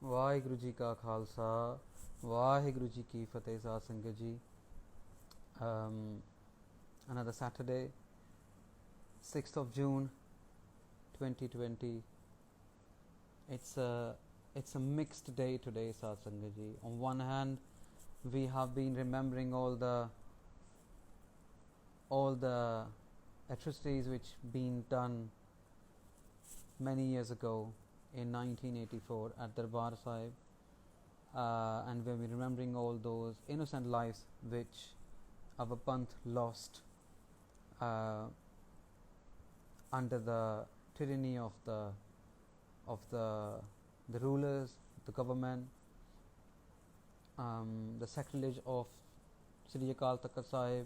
ਵਾਹਿਗੁਰੂ ਜੀ ਕਾ ਖਾਲਸਾ ਵਾਹਿਗੁਰੂ ਜੀ ਕੀ ਫਤਿਹ ਸਾਧ ਸੰਗਤ ਜੀ. Another Saturday, 6th of June 2020. It's a mixed day today, Sath Sangat ji. On one hand, we have been remembering all the atrocities which been done many years ago in 1984 at Darbar Sahib, and we've been remembering all those innocent lives which our Panth lost under the tyranny of the rulers, the government, the sacrilege of Sri Akal Takht Sahib,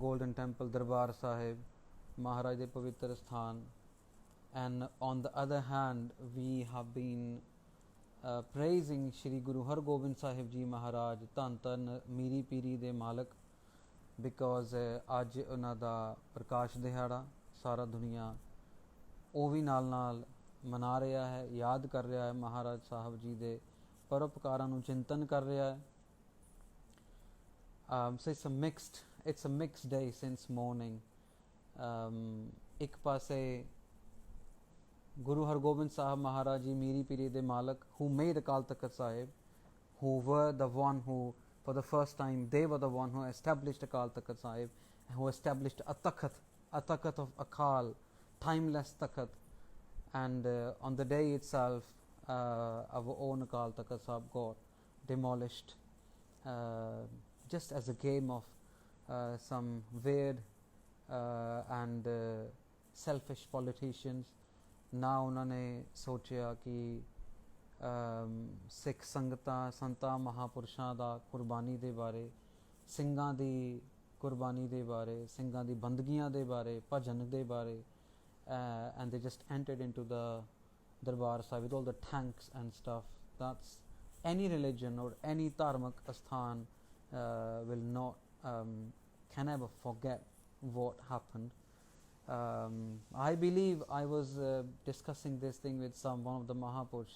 Golden Temple, Darbar Sahib, Maharaj de Pavitra Sthan. And on the other hand, we have been praising Shri Guru Har Gobind Sahib Ji Maharaj, Tan Tan Miri Piri de Malik, because ਅੱਜ ਉਹਨਾਂ ਦਾ ਪ੍ਰਕਾਸ਼ ਦਿਹਾੜਾ ਸਾਰਾ ਦੁਨੀਆ ਉਹ ਵੀ ਨਾਲ ਮਨਾ ਰਿਹਾ ਹੈ, ਯਾਦ ਕਰ ਰਿਹਾ ਹੈ ਮਹਾਰਾਜ ਸਾਹਿਬ ਜੀ ਦੇ ਪਰਉਪਕਾਰਾਂ ਨੂੰ ਚਿੰਤਨ ਕਰ ਰਿਹਾ ਹੈ. So it's a mixed day since morning. ਇੱਕ ਪਾਸੇ Guru Har Gobind Sahib Maharaj Ji Miri Piri de Malik, who made Akal Takht Sahib, who were the one who, for the first time, they were the one who established Akal Takht Sahib, who established a Takht of Akal, timeless Takht. And on the day itself, our own Akal Takht Sahib got demolished, just as a game of some weird and selfish politicians. ਨਾ ਉਹਨਾਂ ਨੇ ਸੋਚਿਆ ਕਿ ਸਿੱਖ ਸੰਤਾਂ ਮਹਾਪੁਰਸ਼ਾਂ ਦਾ ਕੁਰਬਾਨੀ ਦੇ ਬਾਰੇ, ਸਿੰਘਾਂ ਦੀ ਕੁਰਬਾਨੀ ਦੇ ਬਾਰੇ, ਸਿੰਘਾਂ ਦੀ ਬੰਦਗੀਆਂ ਦੇ ਬਾਰੇ, ਭਜਨ ਦੇ ਬਾਰੇ, and they just entered into the Darbar Sahib with all the tanks and stuff. That's any religion or any dharmic asthan will not can never forget what happened. I believe I was discussing this thing with one of the Mahapurush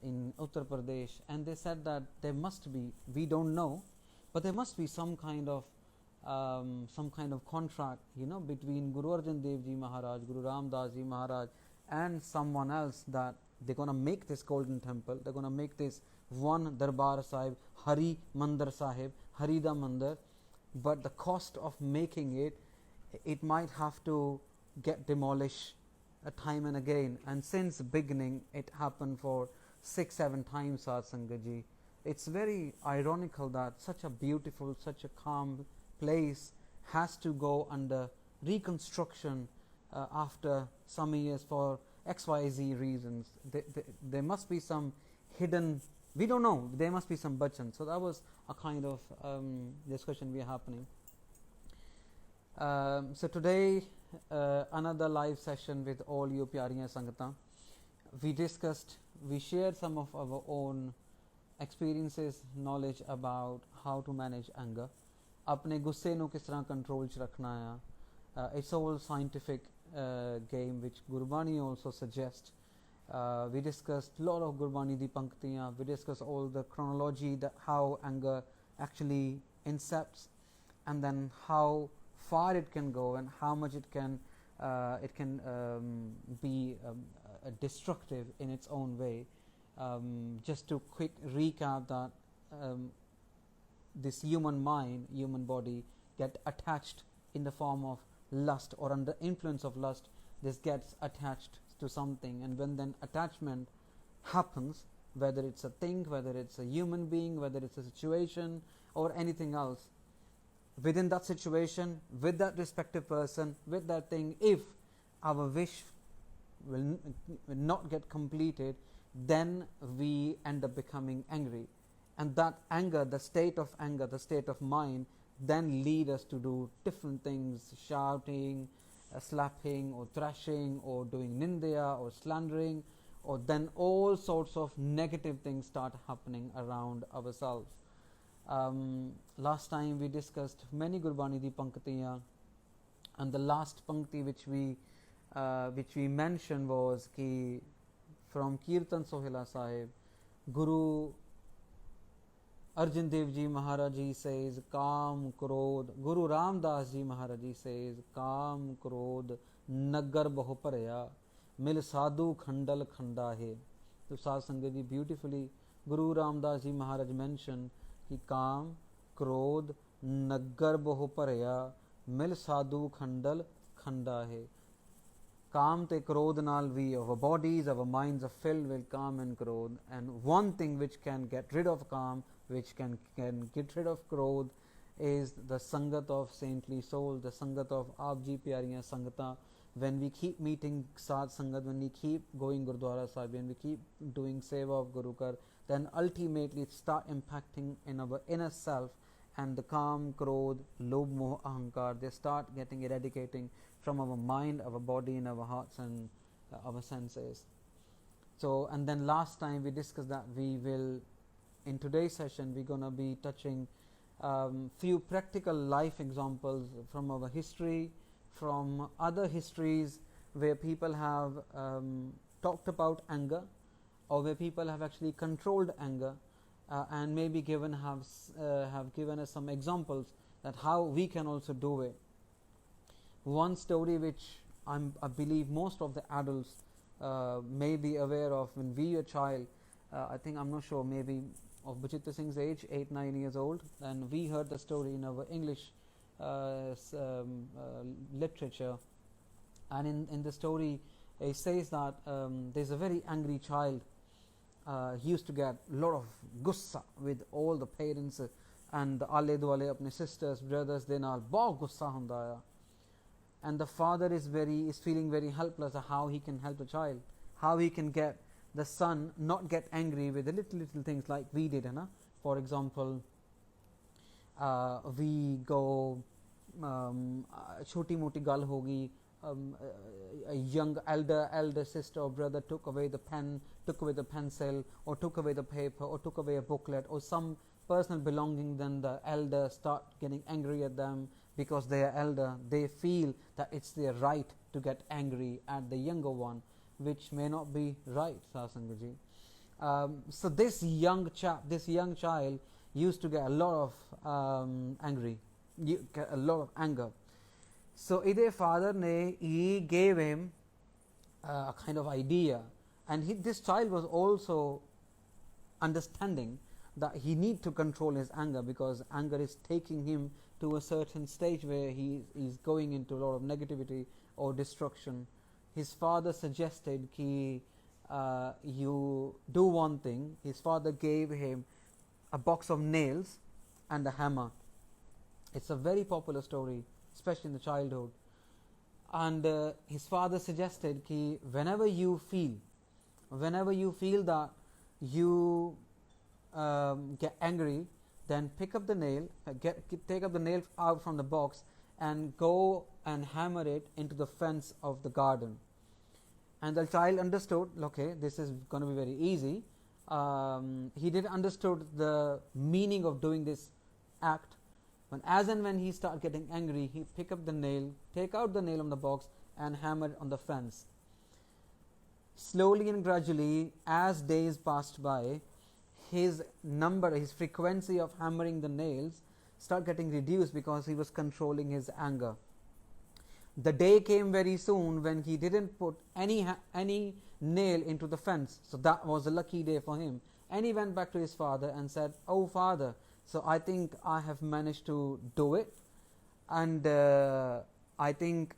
in Uttar Pradesh, and they said that there must be, we don't know, but there must be some kind of contract, between Guru Arjan Dev Ji Maharaj, Guru Ram Das Ji Maharaj, and someone else, that they're going to make this golden temple, they're going to make this one Darbar Sahib, Hari Mandir Sahib, Harida Mandir, but the cost of making it might have to get demolished time and again. And since beginning, it happened for 6-7 times, Sath Sangat Ji. It's very ironical that such a beautiful, such a calm place has to go under reconstruction after some years for XYZ reasons. There must be some hidden, we don't know, there must be some bachan. So that was a kind of discussion we are happening. So today, another live session with all you Pyariyan Sangatan. We shared some of our own experiences, knowledge about how to manage anger. अपने गुस्से ਨੂੰ किस तरह control ਚ ਰੱਖਣਾ ਆ. It's all scientific game which Gurbani also suggests. We discussed a lot of Gurbani di panktiyan. We discussed all the chronology, that how anger actually incepts, and then how far it can go and how much it can be destructive in its own way. Just to quick recap that this human mind, human body get attached in the form of lust, or under influence of lust, this gets attached to something, and when then attachment happens, whether it's a thing, whether it's a human being, whether it's a situation or anything else, within that situation, with that respective person, with that thing, if our wish will not get completed, then we end up becoming angry. And that anger, the state of anger, the state of mind, then lead us to do different things, shouting, slapping or thrashing or doing nindya or slandering, or then all sorts of negative things start happening around ourselves. Last time we discussed many Gurbani di panktiyan, and the last pankti which we mentioned was ki from Kirtan Sohila Sahib, Guru Arjan Dev Ji Maharaj Ji says, Kaam Krodh. Guru Ramdas Ji Maharaj Ji says, Kaam Krodh Nagar Bahu Paraya, Mil Sadhu Khandal Khanda Hai. So Sadh Sangat Ji, beautifully Guru Ramdas Ji Maharaj mentioned कि काम क्रोध नगर बहु परया मिल साधु खंडल खंडा है. Calm te krodh nal we, our bodies, our minds are filled with calm and krodh, and one thing which can get rid of calm, which can get rid of krodh, is the sangat of saintly souls, the sangat of aap ji pyariyan sangata. When we keep meeting Sadh Sangat, when we keep going Gurdwara Sahib, when we keep doing seva of Guru Kar, then ultimately it start impacting in our inner self, and the calm, krodh, lobh, moh, ahankar, they start getting eradicating from our mind, our body, and our hearts and our senses. So, and then last time we discussed that we will, in today's session, we're going to be touching few practical life examples from our history, from other histories where people have talked about anger, or where people have actually controlled anger, and maybe have given us some examples that how we can also do it. One story which I believe most of the adults may be aware of, when we were a child, I think, I'm not sure, maybe of Bachitra Singh's age, 8-9 years old, and we heard the story in our English literature, and in the story it says that there's a very angry child. He used to get a lot of gussa with all the parents and the आले दुआले अपने sisters, brothers दे नाल बहुत गुस्सा होंदा है, and the father is feeling very helpless of how he can help the child, how he can get the son not get angry with the little things like we did, na? For example, we go छोटी मोटी गल होगी, a young elder sister or brother took away the pen, took away the pencil, or took away the paper, or took away a booklet, or some personal belonging, then the elder start getting angry at them because they are elder. They feel that it's their right to get angry at the younger one, which may not be right, Sasangaji. So this young child used to get a lot of a lot of anger. So Ide father he gave him a kind of idea, and this child was also understanding that he need to control his anger, because anger is taking him to a certain stage where he is going into a lot of negativity or destruction. His father suggested ki you do one thing. His father gave him a box of nails and a hammer. It's a very popular story, especially in the childhood. And his father suggested ki whenever you feel that you get angry, then pick up the nail, take up the nail out from the box, and go and hammer it into the fence of the garden. And the child understood, okay, this is going to be very easy. He didn't understood the meaning of doing this act. But as and when he started getting angry, he pick up the nail, take out the nail on the box, and hammer it on the fence. Slowly and gradually, as days passed by, his frequency of hammering the nails start getting reduced, because he was controlling his anger. The day came very soon when he didn't put any nail into the fence. So that was a lucky day for him. And he went back to his father and said, "Oh father, so I think I have managed to do it, and I think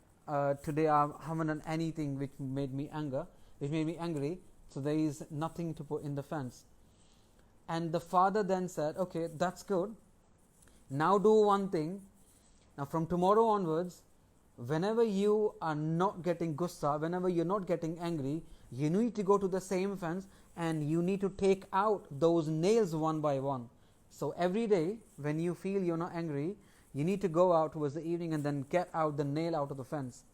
today I haven't done anything which made me angry. So there is nothing to put in the fence." And the father then said, "Okay, that's good. Now do one thing. Now from tomorrow onwards, whenever you are not getting gussa, whenever you're not getting angry, you need to go to the same fence and you need to take out those nails one by one. So every day when you feel you're not angry, you need to go out towards the evening and then get out the nail out of the fence."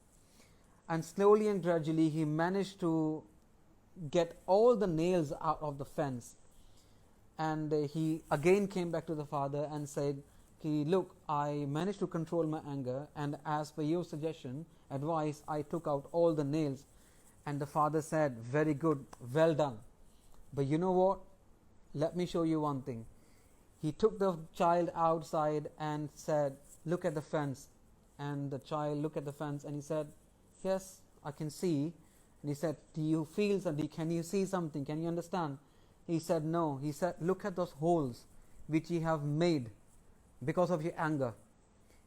And slowly and gradually he managed to get all the nails out of the fence. And he again came back to the father and said, "Look, I managed to control my anger, and as per your advice, I took out all the nails." And the father said, very good, well done. But you know what? Let me show you one thing. He took the child outside and said, look at the fence. And the child looked at the fence and he said, yes, I can see. And he said, do you feel something? Can you see something? Can you understand? He said, no. He said, look at those holes which you have made because of your anger.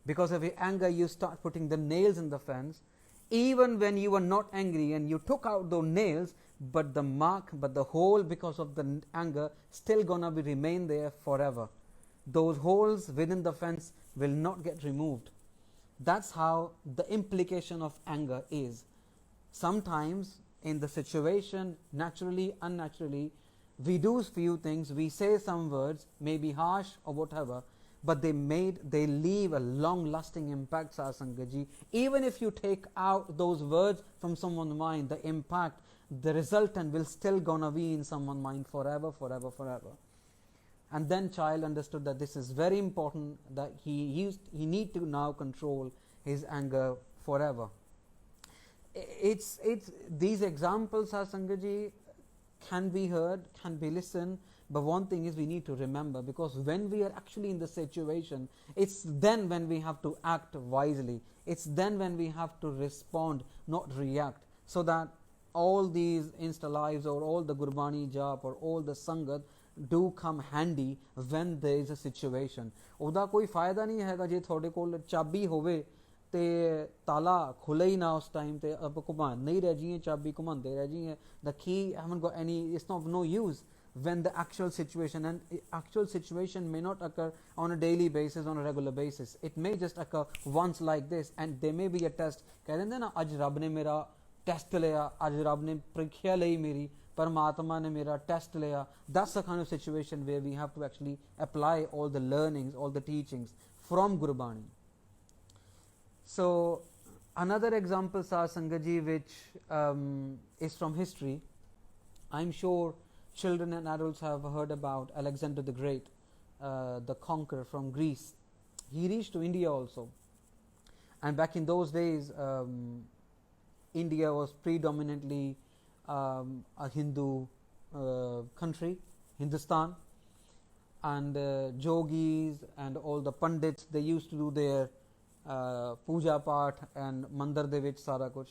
Because of your anger, you start putting the nails in the fence. Even when you were not angry and you took out those nails, but the mark, but the hole because of the anger still gonna be remain there forever. Those holes within the fence will not get removed. That's how the implication of anger is. Sometimes in the situation, naturally, unnaturally, we do few things, we say some words, maybe harsh or whatever, but they leave a long-lasting impact, Satsangaji. Even if you take out those words from someone's mind, the impact, the resultant will still gonna be in someone's mind forever, forever, forever. And then child understood that this is very important, that he need to now control his anger forever. It's these examples, Satsangaji, can be heard, can be listened, but one thing is we need to remember, because when we are actually in the situation, it's then when we have to act wisely. It's then when we have to respond, not react, so that all these Insta lives or all the Gurbani jap or all the Sangat do come handy when there is a situation. ਉਹਦਾ ਕੋਈ ਫਾਇਦਾ ਨਹੀਂ ਹੈਗਾ ਜੇ ਤੁਹਾਡੇ ਕੋਲ ਚਾਬੀ ਹੋਵੇ ਤੇ ਤਾਲਾ ਖੁੱਲੇ ਹੀ ਨਾ ਉਸ ਟਾਈਮ ਤੇ ਆਪਾਂ ਘੁਮਾਉਂਦੇ ਹੀ ਰਹਿ ਜਾਈਏ, ਚਾਬੀ ਘੁਮਾਉਂਦੇ ਰਹਿ ਜਾਈਏ. The key haven't got any, it's not of no use when the actual situation, and actual situation may not occur on a daily basis, on a regular basis. It may just occur once like this, and there may be a test. कह देंगे ना आज रब ने मेरा test लिया, आज रब ने परीक्षा ਲਈ मेरी, परमात्मा ने मेरा टेस्ट लिया. That's the kind of situation where we have to actually apply all the learnings, all the teachings from Gurbani. So another example, Satsangaji, which is from history. I'm sure children and adults have heard about Alexander the Great, the conqueror from Greece. He reached to India also. And back in those days, India was predominantly a Hindu country, Hindustan. And yogis and all the pandits, they used to do their puja part and mandir de vich sara kuch.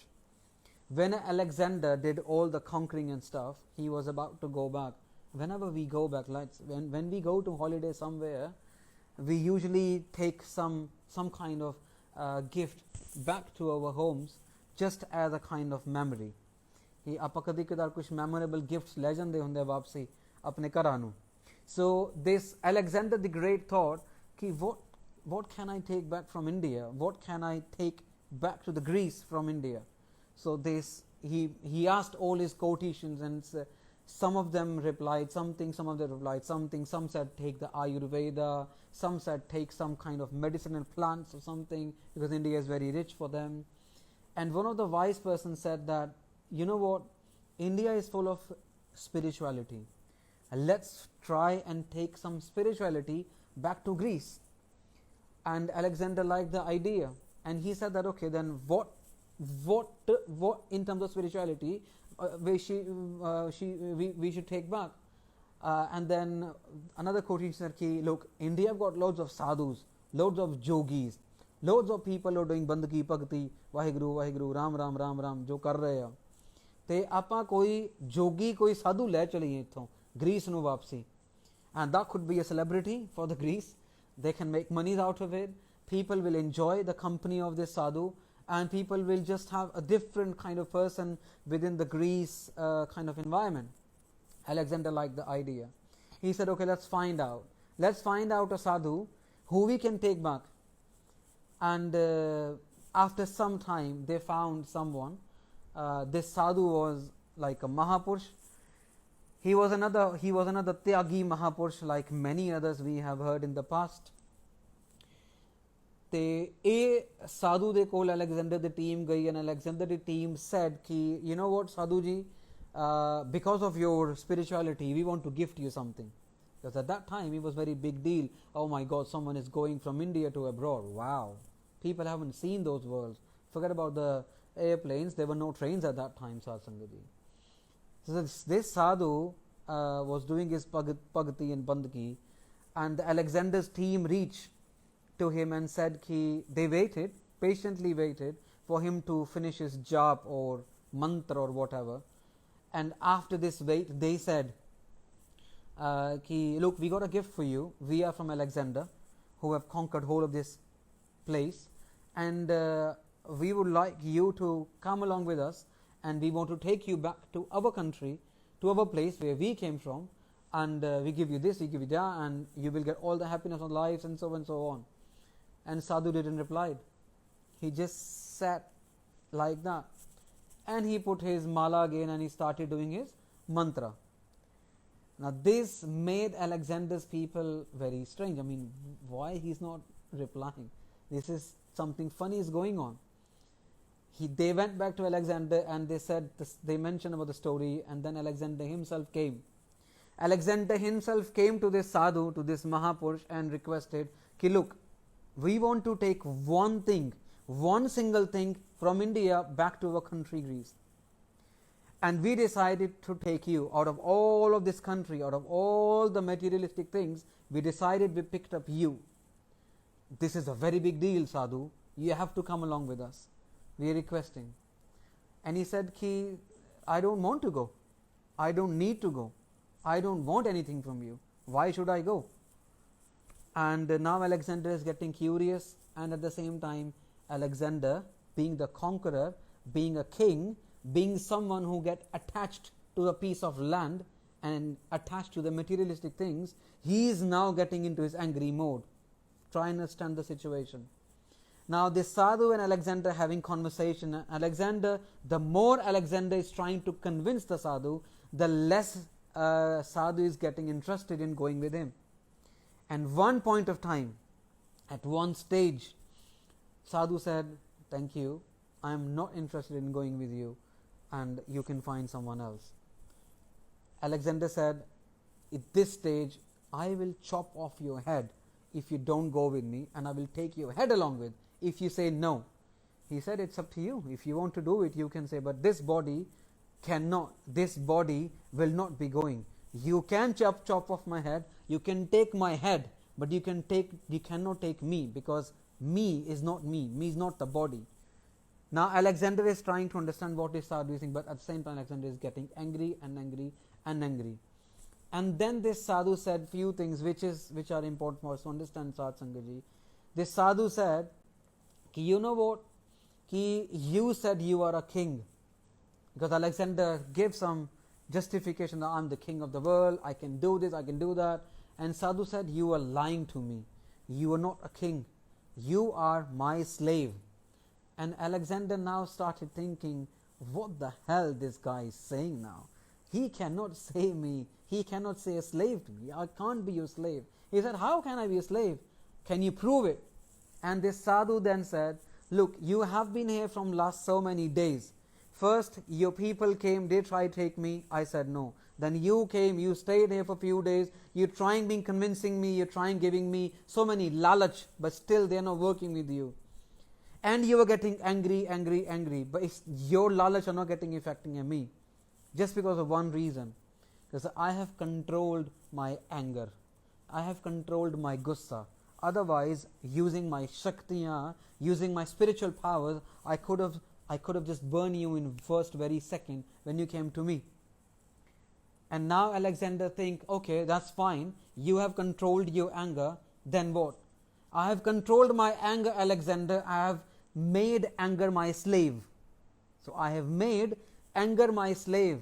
When Alexander did all the conquering and stuff, he was about to go back. Whenever we go back, like when we go to holiday somewhere, we usually take some kind of gift back to our homes, just as a kind of memory. He ਆਪਾਂ ਕਦੀ ਕਦਾਰ ਕੁਝ memorable gifts ਲੈ ਜਾਂਦੇ ਹੁੰਦੇ ਵਾਪਸੀ ਆਪਣੇ ਘਰਾਂ ਨੂੰ. So this Alexander the Great thought, ki what can I take back from India? What can I take back to the Greece from India? So this he asked all his courtiers, and some of them replied something, some of them replied something. Some said take the Ayurveda, some said take some kind of medicinal plants or something, because India is very rich for them. And one of the wise persons said that, you know what, India is full of spirituality. Let's try and take some spirituality back to Greece. And Alexander liked the idea, and he said that, okay, then what in terms of spirituality we should take back. And then another quotation said, look, India have got loads of sadhus, loads of yogis, loads of people who are doing bandagi bhakti, waheguru waheguru, ram ram ram ram, jo kar rahe ha. ਤੇ ਆਪਾਂ ਕੋਈ ਜੋਗੀ ਕੋਈ ਸਾਧੂ ਲੈ ਚਲੀਏ ਇੱਥੋਂ Greece ਨੂੰ ਵਾਪਸੀ. And that could be a celebrity for the Greece. They can make money out of it. People will enjoy the company of this sadhu, and people will just have a different kind of person within the Greece kind of environment. Alexander liked the idea. He said, okay, let's find out. Let's find out a sadhu who we can take back. And after some time, they found someone. This sadhu was like a Mahapurush. He was another Tyagi Mahapurush, like many others we have heard in the past. ਤੇ ਇਹ ਸਾਧੂ ਦੇ ਕੋਲ Alexander the team ਗਈ, and Alexander the team said ki, you know what, Sadhu ji, because of your spirituality we want to gift you something. Because at that time it was very big deal. Oh my God, someone is going from India to abroad. Wow, people haven't seen those worlds. Forget about the airplanes, there were no trains at that time, Satsangaji. So this sadhu was doing his Bhagati and Bandagi, and Alexander's team reached to him and said they waited, patiently waited for him to finish his jap or mantra or whatever. And after this wait, they said, look, we got a gift for you. We are from Alexander, who have conquered whole of this place, and we would like you to come along with us, and we want to take you back to our country, to our place where we came from, and we give you this, we give you that, and you will get all the happiness of life, and so on. And Sadhu didn't reply. He just sat like that, and he put his mala again and he started doing his mantra. Now this made Alexander's people very strange. I mean, why he's not replying? This is something funny is going on. They went back to Alexander and they said they mentioned about the story, and then Alexander himself came. Alexander himself came to this sadhu, to this Mahapurush, and requested, look, we want to take one thing, one single thing from India back to our country, Greece. And we decided to take you out of all of this country, out of all the materialistic things, we picked up you. This is a very big deal, sadhu. You have to come along with us. We are requesting. And he said, I don't want to go. I don't need to go. I don't want anything from you. Why should I go? And now Alexander is getting curious, and at the same time, Alexander, being the conqueror, being a king, being someone who get attached to a piece of land and attached to the materialistic things, he is now getting into his angry mode. Try and understand the situation. Now this sadhu and Alexander having conversation. Alexander, the more Alexander is trying to convince the sadhu, the less sadhu is getting interested in going with him. And one point of time, at one stage, sadhu said, thank you, I am not interested in going with you, and you can find someone else. Alexander said, at this stage, I will chop off your head if you don't go with me, and I will take your head along with, if you say no. He said, it's up to you. If you want to do it, you can say, but this body cannot, this body will not be going. You can chop off my head, you can take my head, but you cannot take me, because me is not me is not the body. Now Alexander is trying to understand what is sadhu is saying, but at the same time Alexander is getting angry and angry and angry. And then this sadhu said few things which are important for us to understand, Satsangaji. This sadhu said, you know what, you said you are a king, because Alexander gave some justification that I'm the king of the world, I can do this, I can do that. And sadhu said, you are lying to me, you are not a king, you are my slave. And Alexander now started thinking, what the hell this guy is saying now? He cannot say me, he cannot say a slave to me, I can't be your slave. He said, how can I be a slave? Can you prove it? And this sadhu then said, look, you have been here from last so many days. First, your people came, they tried to take me, I said no. Then you came, you stayed here for a few days, you're trying being convincing me, you're trying giving me so many lalach, but still they're not working with you. And you were getting angry, but it's your lalach are not getting affecting me. Just because of one reason. Because I have controlled my anger. I have controlled my gussa. Otherwise, using my shaktiya, using my spiritual powers, I could have just burned you in first very second when you came to me. And now Alexander think, okay, that's fine. You have controlled your anger. Then what? I have controlled my anger, Alexander. I have made anger my slave. So I have made anger my slave.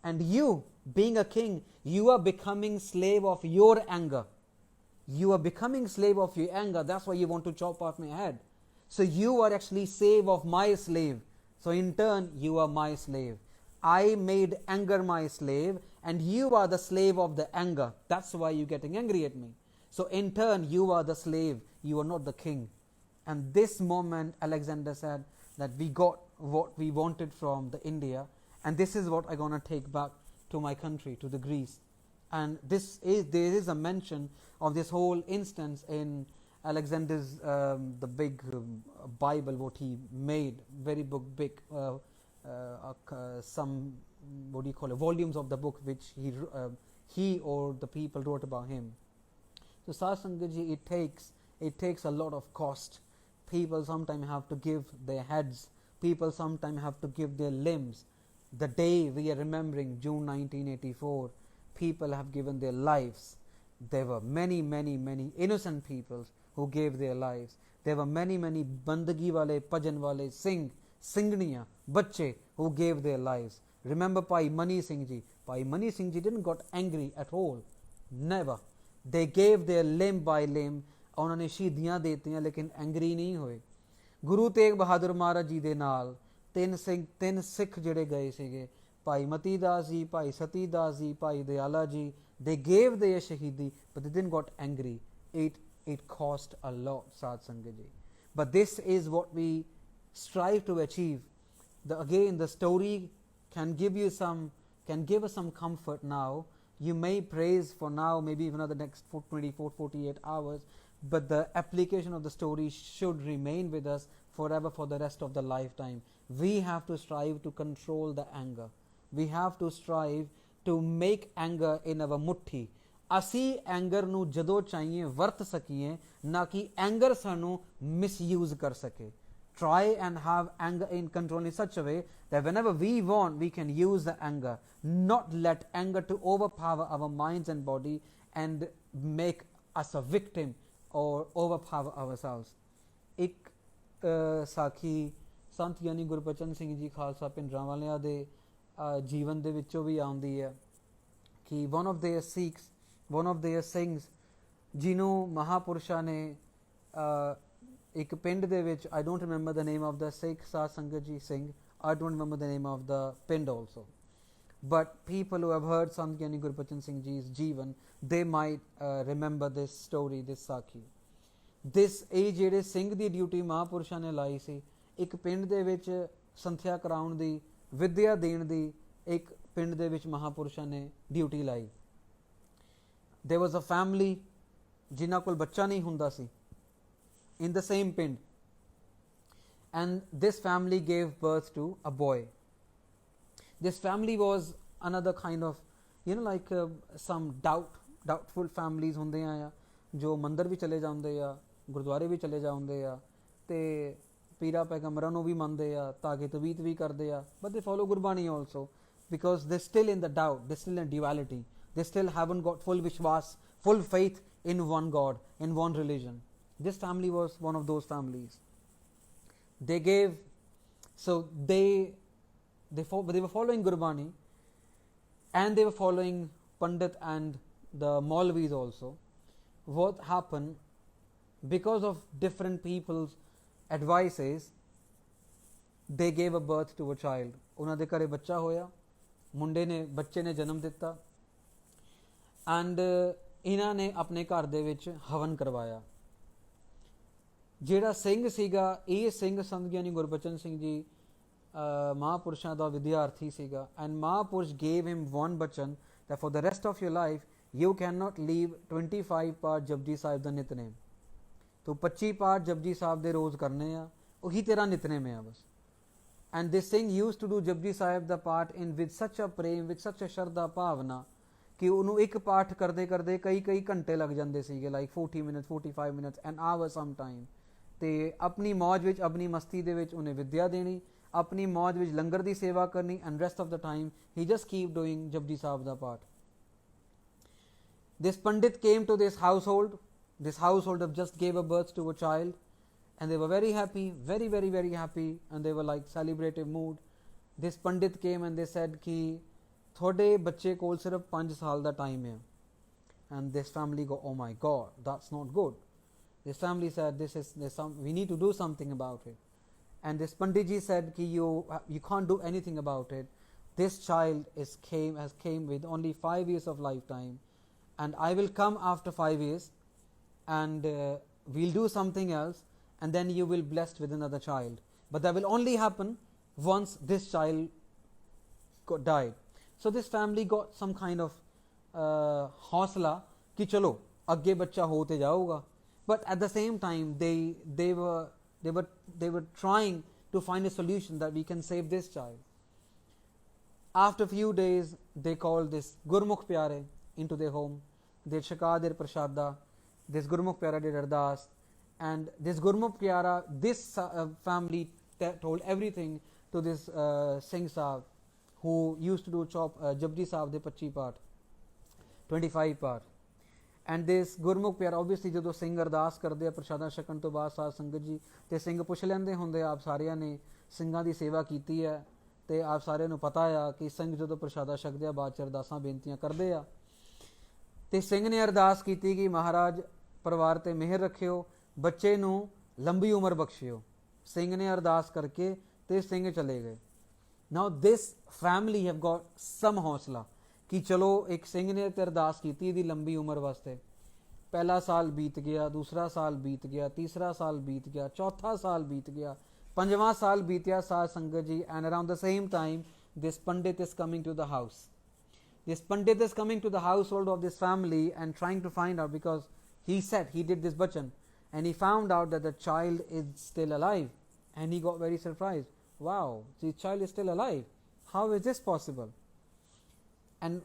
And you, being a king, you are becoming slave of your anger. You are becoming slave of your anger. That's why you want to chop off my head. So you are actually slave of my slave. So in turn, you are my slave. I made anger my slave, and you are the slave of the anger. That's why you're getting angry at me. So in turn, you are the slave. You are not the king. And this moment, Alexander said that we got what we wanted from the India, and this is what I'm going to take back to my country, to the Greece. And there is a mention of this whole instance in Alexander's the big Bible what he made, very big some what do you call it, volumes of the book which he or the people wrote about him. So Sat Sangat Ji, it takes a lot of cost. People sometimes have to give their heads, people sometimes have to give their limbs. The day we are remembering June 1984, people have given their lives. There were many innocent people who gave their lives. There were many bandagi wale, bhajan wale, singhniya, bacche who gave their lives. Remember Bhai Mani Singh Ji. Bhai Mani Singh Ji didn't got angry at all. Never. They gave their limb by limb. उन्होंने शहीदियाँ देतियाँ लेकिन angry नहीं हुए. गुरु तेग बहादुर महाराज जी दे नाल तीन सिख जिहड़े गए सीगे, भाई मती दास जी, भाई सती दास जी, भाई दयाला जी, they gave their shahidi but they didn't got angry. It cost a lot, Sat Sangat Ji. But this is what we strive to achieve. Again, the story can give us some comfort now. You may praise for now, maybe even the next 24, 48 hours, but the application of the story should remain with us forever for the rest of the lifetime. We have to strive to control the anger. We have to strive to make anger in our mutti. ਅਸੀਂ anger ਨੂੰ ਜਦੋਂ ਚਾਹੀਏ ਵਰਤ ਸਕੀਏ, ਨਾ ਕਿ anger ਸਾਨੂੰ misuse ਕਰ ਸਕੇ. Try and have anger in control in such a way that whenever we want, we can use the anger. Not let anger to overpower our minds and body and make us a victim or overpower ourselves. ਇੱਕ ਸਾਖੀ ਸੰਤ ਗਿਆਨੀ ਗੁਰਬਚਨ ਸਿੰਘ ਜੀ ਖਾਲਸਾ ਪਿੰਡਰਾਂ ਵਾਲਿਆਂ ਦੇ ਜੀਵਨ ਦੇ ਵਿੱਚੋਂ ਵੀ ਆਉਂਦੀ ਹੈ ਕਿ one of their Singhs ਜਿਹਨੂੰ ਮਹਾਪੁਰਸ਼ਾਂ ਨੇ ਇੱਕ ਪਿੰਡ ਦੇ ਵਿੱਚ, I don't remember the name of the Sikh Sat Sangat Ji Singh, I don't remember the name of the pind also, but people who have heard Sant Gyani Gurbachan Singh Ji's Jeevan, they might remember this story, this Sakhi. This ਇਹ ਜਿਹੜੇ ਸਿੰਘ ਦੀ duty ਮਹਾਪੁਰਸ਼ਾਂ ਨੇ ਲਾਈ ਸੀ, ਇੱਕ ਪਿੰਡ ਦੇ ਵਿੱਚ ਸੰਥਿਆ ਕਰਾਉਣ ਦੀ, ਵਿਦਿਆ ਦੇਣ ਦੀ, ਇੱਕ ਪਿੰਡ ਦੇ ਵਿੱਚ ਮਹਾਪੁਰਸ਼ਾਂ ਨੇ ਡਿਊਟੀ ਲਾਈ. There was a family ਜਿਨ੍ਹਾਂ ਕੋਲ ਬੱਚਾ ਨਹੀਂ ਹੁੰਦਾ ਸੀ in the same pind, and this family gave birth to a boy. This family was another kind of, like some doubtful families ਹੁੰਦੇ ਆ ਜੋ ਮੰਦਰ ਵੀ ਚਲੇ ਜਾਂਦੇ ਆ, ਗੁਰਦੁਆਰੇ ਵੀ ਚਲੇ ਜਾਂਦੇ ਆ, ਤੇ ਪੀਰਾ ਪੈਗੰਬਰਾਂ ਨੂੰ ਵੀ ਮੰਨਦੇ ਆ, ਤਾਗੇ ਤਵੀਤ ਵੀ ਕਰਦੇ ਆ, but they follow Gurbani also because they're still in the doubt, they're still in duality, they still haven't got full vishwas, full faith in one God, in one religion. This family was one of those families. They were following Gurbani, and they were following Pandit and the Maulvis also. What happened, because of different people's advices, they gave a birth to a child. ਉਹਨਾਂ ਦੇ ਘਰੇ ਬੱਚਾ ਹੋਇਆ, ਬੱਚੇ ਨੇ ਜਨਮ ਦਿੱਤਾ, and ਇਹਨਾਂ ਨੇ ਆਪਣੇ ਘਰ ਦੇ ਵਿੱਚ ਹਵਨ ਕਰਵਾਇਆ. ਜਿਹੜਾ ਸਿੰਘ ਸੀਗਾ, ਇਹ ਸਿੰਘ ਸੰਤ ਗਿਆਨੀ ਗੁਰਬਚਨ ਸਿੰਘ ਜੀ ਮਹਾਪੁਰਸ਼ਾਂ ਦਾ ਵਿਦਿਆਰਥੀ ਸੀਗਾ, and Mahapurush gave him one bachan that for the rest of your life you cannot leave 25 ਪਾਠ ਜਪਜੀ ਸਾਹਿਬ ਦਾ ਨਿਤਨੇਮ. ਤੂੰ 25 ਪਾਠ ਜਪਜੀ ਸਾਹਿਬ ਦੇ ਰੋਜ਼ ਕਰਨੇ ਆ, ਉਹੀ ਤੇਰਾ ਨਿਤਨੇਮ ਆ ਬਸ. And this Singh used to do Japji Sahib ਦਾ ਪਾਠ with such a prem, with such a ਸ਼ਰਧਾ ਭਾਵਨਾ ਕਿ ਉਹਨੂੰ ਇੱਕ ਪਾਠ ਕਰਦੇ ਕਰਦੇ ਕਈ ਘੰਟੇ ਲੱਗ ਜਾਂਦੇ ਸੀਗੇ, like 40 minutes, 45 minutes, an hour sometime. ਤੇ ਆਪਣੀ ਮੌਜ ਵਿੱਚ, ਆਪਣੀ ਮਸਤੀ ਦੇ ਵਿੱਚ ਉਹਨੇ ਵਿਦਿਆ ਦੇਣੀ, ਆਪਣੀ ਮੌਜ ਵਿੱਚ ਲੰਗਰ ਦੀ ਸੇਵਾ ਕਰਨੀ, and rest of the time he just keep doing Japji Sahib ਦਾ ਪਾਠ. This Pandit came to this household have just gave a birth to a child, and they were very happy, very happy, and they were like celebrative mood. This Pandit came and they said ki thode bacche kol sirf 5 saal da time hai. And this family go, oh my god, that's not good. This family said we need to do something about it. And this Pandit ji said ki you can't do anything about it. This child has came with only 5 years of lifetime, and I will come after 5 years, and we'll do something else, and then you will blessed with another child. But that will only happen once this child died. So this family got some kind of हौसला कि चलो आगे बच्चा होते जाऊगा, but at the same time they were trying to find a solution that we can save this child. After a few days, they called this Gurmukh Pyare into their home. They chaka their prashada. This Gurmukh Pyara did ardas, and this Gurmukh Pyara, this family told everything to this Singh Sahib, who used to do Japji Sahib de 25 part, 25 part. And this Gurmukh Pyara, obviously ਜਦੋਂ ਸਿੰਘ ਅਰਦਾਸ ਕਰਦੇ ਆ ਪ੍ਰਸ਼ਾਦਾ ਛਕਣ ਤੋਂ ਬਾਅਦ ਸਾਧ ਸੰਗਤ ਜੀ, ਤੇ ਸਿੰਘ ਪੁੱਛ ਲੈਂਦੇ ਹੁੰਦੇ ਆਪ ਸਾਰਿਆਂ ਨੇ ਸਿੰਘਾਂ ਦੀ ਸੇਵਾ ਕੀਤੀ ਹੈ, ਤੇ ਆਪ ਸਾਰਿਆਂ ਨੂੰ ਪਤਾ ਆ ਕਿ ਸਿੰਘ ਜਦੋਂ ਪ੍ਰਸ਼ਾਦਾ ਛਕਦੇ ਆ ਬਾਅਦ ਚ ਅਰਦਾਸਾਂ ਬੇਨਤੀਆਂ ਕਰਦੇ ਆ, ਤੇ ਸਿੰਘ ਨੇ ਅਰਦਾਸ ਕੀਤੀ ਕਿ ਮਹਾਰਾਜ ਪਰਿਵਾਰ ਤੇ ਮਿਹਰ ਰੱਖਿਓ, ਬੱਚੇ ਨੂੰ ਲੰਬੀ ਉਮਰ ਬਖਸ਼ਿਓ। ਸਿੰਘ ਨੇ ਅਰਦਾਸ ਕਰਕੇ ਤੇ ਸਿੰਘ ਚਲੇ ਗਏ। ਨਾਓ ਦਿਸ ਫੈਮਿਲੀ ਹੈਵ ਗॉट ਸਮ ਹੌਸਲਾ कि चलो एक सिंह ने तो अरदास की दी लंबी उम्र वास्ते। पहला साल बीत गया, दूसरा साल बीत गया, तीसरा साल बीत गया, चौथा साल बीत गया, पंजवां साल बीतिया sadh sangat ji. And around the same time this pandit is coming to the house. This pandit is coming to the household of this family and trying to find out, because he said he did this bachan and he found out that the child is still alive, and he got very surprised. Wow, the child is still alive. How is this possible? And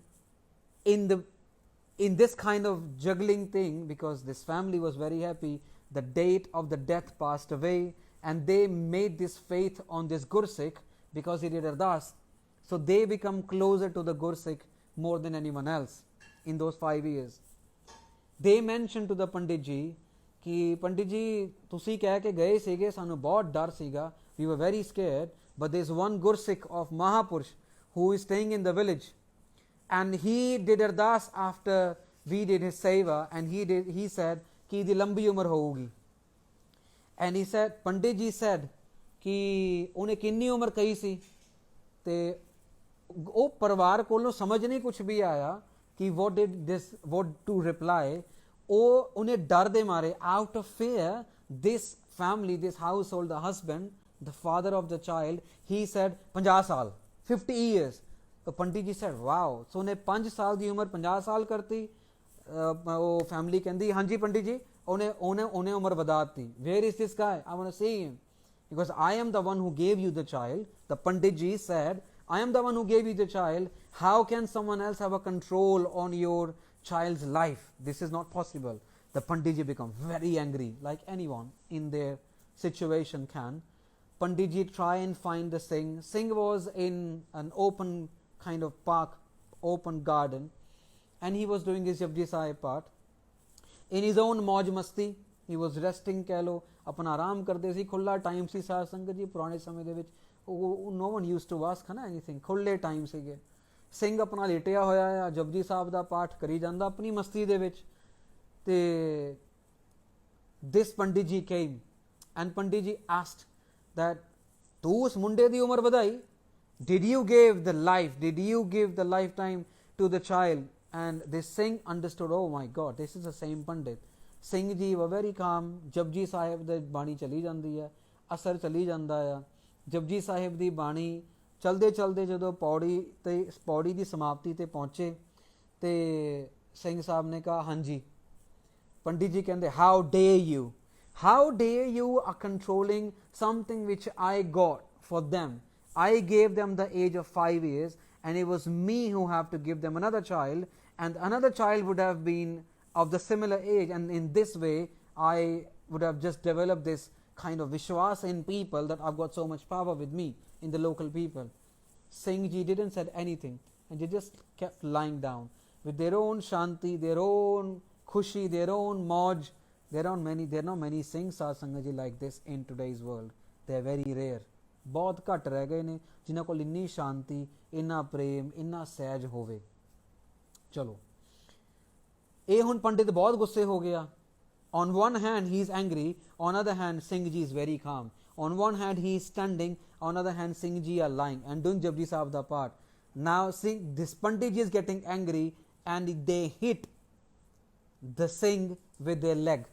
in this kind of juggling thing, because this family was very happy, the date of the death passed away, and they made this faith on this Gursikh because he did ardas. So they become closer to the Gursikh more than anyone else in those 5 years. They mentioned to the Pandit ji कि पंडित जी तुसी कह के गए सीगे, सानू बहुत डर सीगा, we were very scared, but there is one Gursikh of Mahapurush who is staying in the village, and he did ardas after we did his seva, and he said कि दी लंबी उम्र होगी। And he said, Pandit ji said कि उन्हें किन्नी उम्र कही सी, ते ਉਹ ਪਰਿਵਾਰ ਕੋਲੋਂ ਸਮਝ ਨਹੀਂ ਕੁਛ ਵੀ ਆਇਆ ਕਿ what to reply। ਉਹ ਉਹਨੇ ਡਰ ਦੇ ਮਾਰੇ, out of fear, this family, this household, the husband, the father of the child, he said 50 ਸਾਲ, 50 years। तो पंडित जी said wow। so ਉਹਨੇ 5 ਸਾਲ ਦੀ ਉਮਰ 50 ਸਾਲ ਕਰਤੀ। ਉਹ ਫੈਮਿਲੀ ਕਹਿੰਦੀ ਹਾਂਜੀ ਪੰडित जी, ਉਹਨੇ ਉਮਰ ਵਧਾ ਦਿੱਤੀ। where is this guy? I want to see him, because I am the one who gave you the child। the Pandit ji said, I am the one who gave you the child. How can someone else have a control on your child's life? This is not possible। The Pandit ji become very angry, like anyone in their situation can। Pandit ji try and find the Singh. Singh was in an open kind of park, open garden, and he was doing his Japji Sahib part in his own मौज मस्ती। he was resting, कह लो अपना आराम करते सी। खुला time सी साध संगत जी, पुराने समय ਦੇ ਵਿੱਚ no one used to ask है ना anything, खुले टाइम ਸੀਗੇ। ਸਿੰਘ ਆਪਣਾ ਲੇਟਿਆ ਹੋਇਆ ਆ, ਜਪਜੀ ਸਾਹਿਬ ਦਾ ਪਾਠ ਕਰੀ ਜਾਂਦਾ ਆਪਣੀ ਮਸਤੀ ਦੇ ਵਿੱਚ, ਤੇ this Pandit ji came and Pandit ji asked that ਤੂੰ ਉਸ ਮੁੰਡੇ ਦੀ ਉਮਰ ਵਧਾਈ? did you give the life, did you give the lifetime to the child? And this Singh understood, oh my God, this is the same Pandit। Singh ji were very calm। Japji Sahib ਦੀ ਬਾਣੀ ਚਲੀ ਜਾਂਦੀ ਹੈ, ਅਸਰ ਚਲੀ ਜਾਂਦਾ ਆ। ਜਪਜੀ ਸਾਹਿਬ ਦੀ ਬਾਣੀ ਚਲਦੇ ਚਲਦੇ ਜਦੋਂ ਪੌੜੀ ਦੀ ਸਮਾਪਤੀ ਤੇ ਪਹੁੰਚੇ, ਤੇ ਸਿੰਘ ਸਾਹਿਬ ਨੇ ਕਿਹਾ ਹਾਂਜੀ। ਪੰਡਿਤ ਜੀ ਕਹਿੰਦੇ how dare you are controlling something which I got for them। I gave them the age of 5 years, and it was me who have to give them another child, and another child would have been of the similar age, and in this way I would have just developed this kind of vishwas in people that I've got so much power with me in the local people। Singh ji didn't said anything, and they just kept lying down with their own shanti, their own khushi, their own mauj। There are not many Singh Saath Sangat ji like this in today's world। They are very rare। बहुत घट रह गए ने जिन्हां कोल इन्नी शांति, इन्ना प्रेम, इन्ना सहज होवे। चलो ये हुण पंडित बहुत गुस्से हो गया। On one hand he is angry, on other hand Singh ji is very calm। On one hand he is standing, on other hand Singh ji are lying and doing Japji Sahib da part। Now this Pandit ji is getting angry, and they hit the Singh with their leg।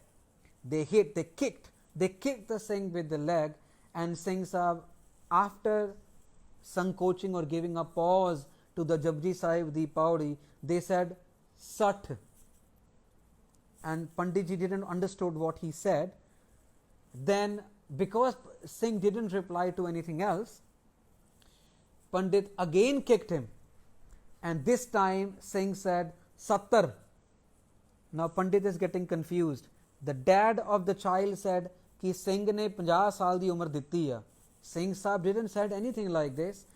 They kicked the Singh with the leg, and Singh Sahib, after sankoching or giving a pause to the Japji Sahib di paudi, they said sat, and Pandit ji didn't understood what he said, then because Singh didn't reply to anything else, Pandit again kicked him, and this time Singh said, Sattar. Now Pandit is getting confused. The dad of the child said कि सिंह ने 50 साल दी उम्र दिती है. सिंह साहब didn't said anything like this.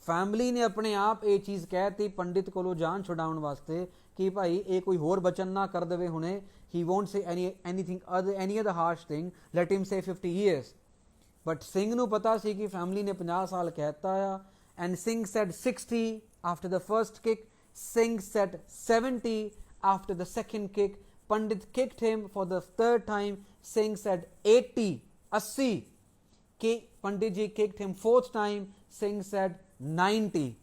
Family ने अपने आप ये चीज़ कहती पंडित को जान छुड़ाउण वास्ते कि भाई ये कोई होर बचन ना कर देवे हुणे. He won't say any other harsh thing. Let him say 50 years. But Singh नूं पता सी कि फैमिली ने 50 साल कहता है, and Singh said 60 after the first kick. Singh said 70 after the second kick. Pandit kicked him for the third time. Singh said 80. Pandit ji kicked him fourth time. Singh said 90.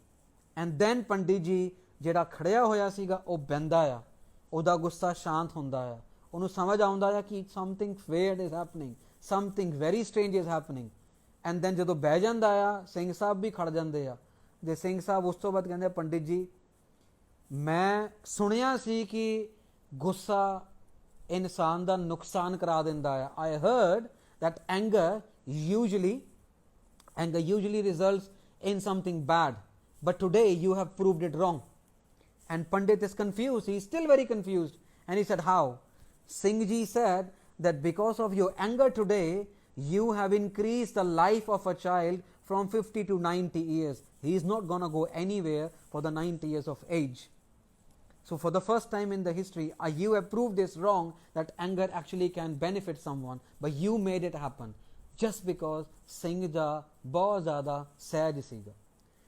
And then Pandit ji ਜਿਹੜਾ ਖੜਿਆ ਹੋਇਆ ਸੀਗਾ ਉਹ ਬਹਿੰਦਾ ਆ, ਉਹਦਾ ਗੁੱਸਾ ਸ਼ਾਂਤ ਹੁੰਦਾ ਆ, ਉਹਨੂੰ ਸਮਝ ਆਉਂਦਾ ਆ ਕਿ something weird is happening, something very strange is happening. And then ਜਦੋਂ ਬਹਿ ਜਾਂਦਾ ਆ ਸਿੰਘ ਸਾਹਿਬ ਵੀ ਖੜ ਜਾਂਦੇ ਆ. ਜੇ ਸਿੰਘ ਸਾਹਿਬ ਉਸ ਤੋਂ ਬਾਅਦ ਕਹਿੰਦੇ ਪੰਡਿਤ ਜੀ ਮੈਂ ਸੁਣਿਆ ਸੀ ਕਿ ਗੁੱਸਾ ਇਨਸਾਨ ਦਾ ਨੁਕਸਾਨ ਕਰਾ ਦਿੰਦਾ ਆ. I heard that anger usually results in something bad, but today you have proved it wrong. And Pandit is confused. He is still very confused. And he said, how? Singh ji said that because of your anger today, you have increased the life of a child from 50 to 90 years. He is not going to go anywhere for the 90 years of age. So for the first time in the history, you have proved this wrong, that anger actually can benefit someone, but you made it happen just because Singh ja bahut zyada sahaj siga.